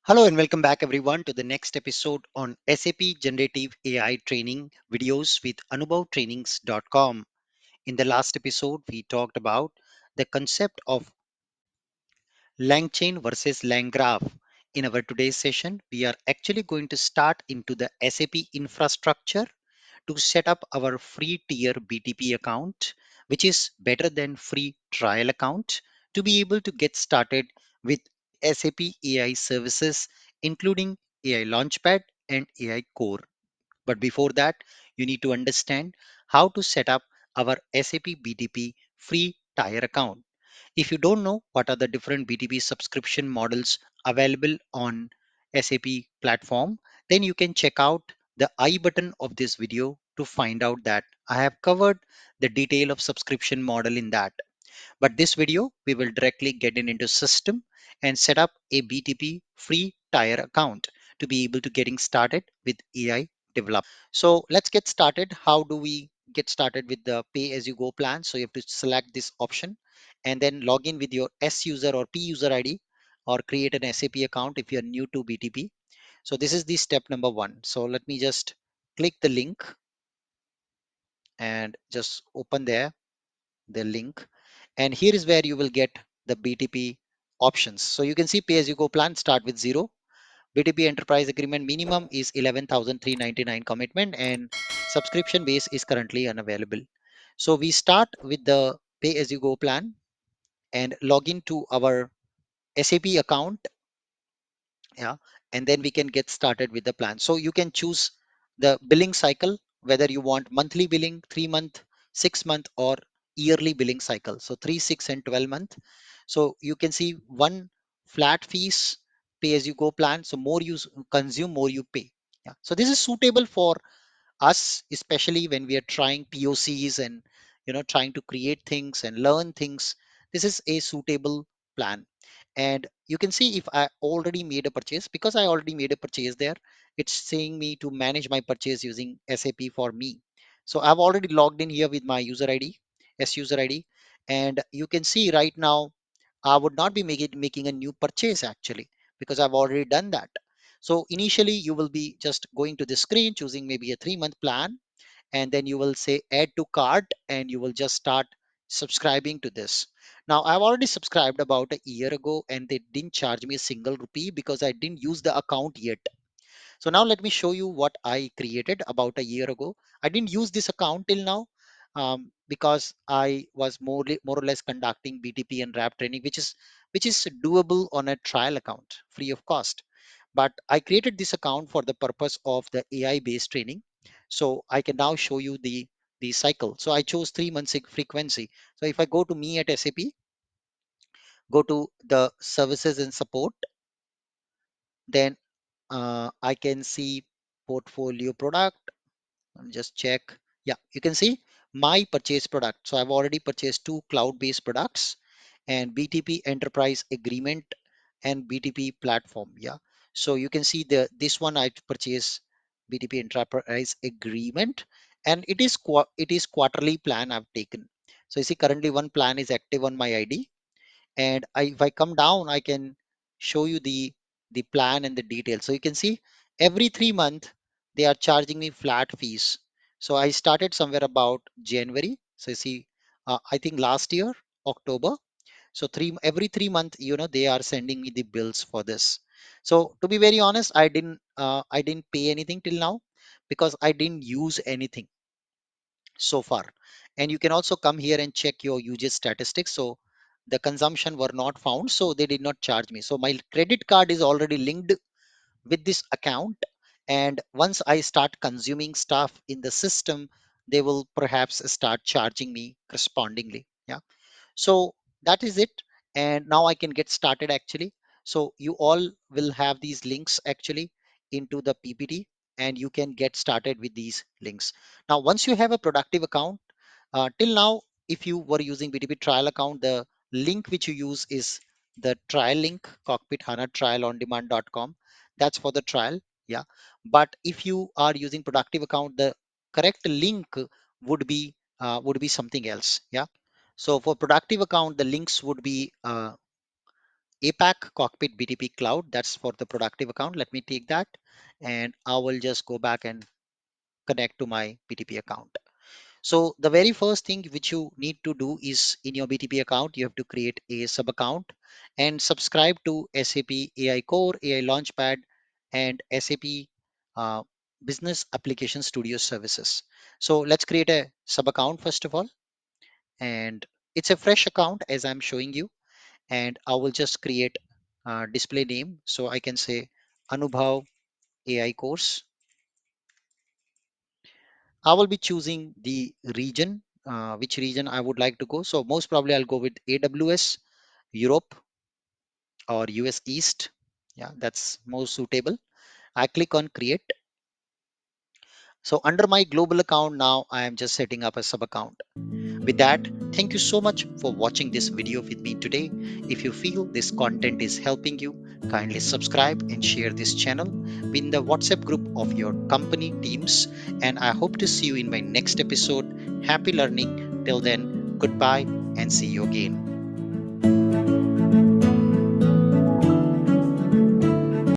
Hello and welcome back everyone to the next episode on SAP Generative AI training videos with AnubhavTrainings.com. In the last episode, we talked about the concept of LangChain versus LangGraph. In our today's session, we are actually going to start into the SAP infrastructure to set up our free tier BTP account, which is better than free trial account, to be able to get started with SAP AI services, including AI Launchpad and AI Core. But before that, you need to understand how to set up our SAP BTP free tier account. If you don't know what are the different BTP subscription models available on SAP platform, then you can check out the I button of this video to find out that I have covered the detail of subscription model in that. But this video, we will directly get into system and set up a BTP free tier account to be able to getting started with AI development. So let's get started. How do we get started with the pay as you go plan? So you have to select this option and then log in with your S user or P user ID or create an SAP account if you're new to BTP. So this is the step number one. So let me just click the link and just open there the link. And here is where you will get the BTP options. So you can see pay as you go plan start with zero. BTP enterprise agreement minimum is 11,399 commitment and subscription base is currently unavailable. So we start with the pay as you go plan and log into our SAP account, yeah, and then we can get started with the plan. So you can choose the billing cycle, whether you want monthly billing, 3 month, 6 month, or yearly billing cycle. So 3, 6, and 12 month. So you can see one flat fees pay as you go plan. So more you consume, more you pay. Yeah. So this is suitable for us, especially when we are trying POCs and trying to create things and learn things. This is a suitable plan. And you can see if I already made a purchase, because I already made a purchase there, it's saying me to manage my purchase using SAP for me. So I've already logged in here with my user ID, S user ID, and you can see right now I would not be making a new purchase actually, because I've already done that. So initially you will be just going to the screen, choosing maybe a 3 month plan, and then you will say add to cart and you will just start subscribing to this. Now I've already subscribed about a year ago and they didn't charge me a single rupee because I didn't use the account yet. So now let me show you what I created about a year ago. I didn't use this account till now, because I was more or less conducting BTP and RAP training, which is doable on a trial account, free of cost. But I created this account for the purpose of the AI based training. So I can now show you the cycle. So I chose 3 months frequency. So if I go to me at SAP, go to the services and support, then I can see portfolio product. Just check. Yeah, you can see my purchase product. So I've already purchased two cloud-based products and BTP Enterprise Agreement and BTP Platform. Yeah. So you can see this one I purchased BTP Enterprise Agreement, and it is quarterly plan I've taken. So you see currently one plan is active on my ID, and if I come down, I can show you the plan and the details. So you can see every 3 months they are charging me flat fees. So I started somewhere about January. So you see, I think last year October. So every 3 months, they are sending me the bills for this. So to be very honest, I didn't pay anything till now because I didn't use anything so far. And you can also come here and check your usage statistics. So the consumption were not found, so they did not charge me. So my credit card is already linked with this account, and once I start consuming stuff in the system, they will perhaps start charging me correspondingly. Yeah. So that is it. And now I can get started actually. So you all will have these links actually into the PPT, and you can get started with these links. Now, once you have a productive account, till now, if you were using BTP trial account, the link which you use is the trial link, cockpit HANA trial on demand.com. That's for the trial. Yeah. But if you are using productive account, the correct link would be something else. Yeah. So for productive account, the links would be APAC Cockpit BTP Cloud. That's for the productive account. Let me take that and I will just go back and connect to my BTP account. So the very first thing which you need to do is in your BTP account, you have to create a sub account and subscribe to SAP AI Core, AI Launchpad, and SAP uh, Business Application Studio Services. So let's create a sub account first of all, and it's a fresh account as I'm showing you, and I will just create display name. So I can say Anubhav AI course. I will be choosing the region, which region I would like to go. So most probably I'll go with AWS, Europe or US East. Yeah, that's more suitable. I click on create. So under my global account now, I am just setting up a sub account. With that, thank you so much for watching this video with me today. If you feel this content is helping you, kindly subscribe and share this channel in the WhatsApp group of your company teams. And I hope to see you in my next episode. Happy learning. Till then, goodbye and see you again.